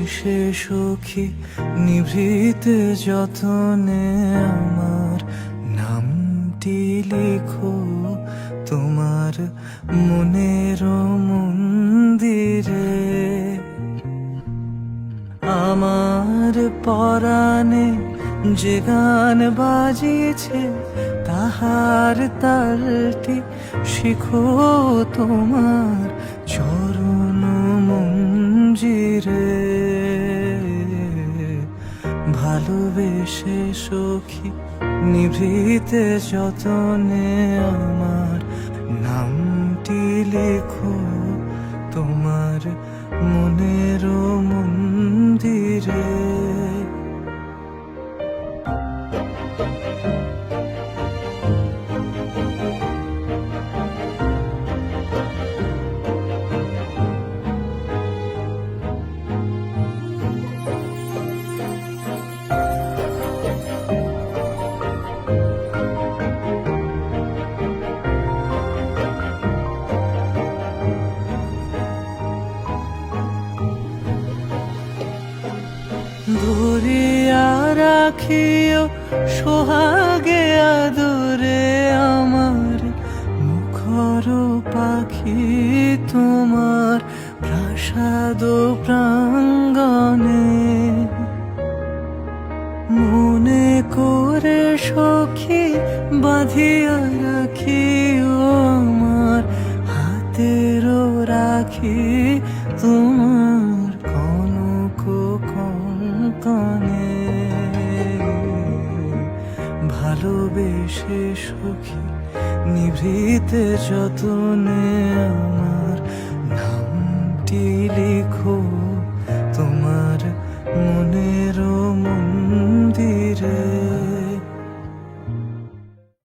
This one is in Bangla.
ভালোবেসে সখী নিভৃতে যতনে আমার নামটি লিখো তোমার মনের মন্দিরে। আমার পরাণে যে গান বাজিছে তাহার তালটি শিখো তোমার চরণ মঞ্জিরে। ভালোবেসে সখী নিভৃতে যতনে আমার নামটি লেখো তোমার মনের মন্দিরে। ধরিয়া রাখিও সোহাগে আদরে আমার মুখর পাখি তোমার প্রাসাদ প্রাঙ্গণে। মনে করে সখী বাঁধিয়া রাখিও আমার হাতের রাখি তোমার কনক কঙ্কণে। ভালোবেসে সখী নিভৃতে যতনে আমার নামটি লিখো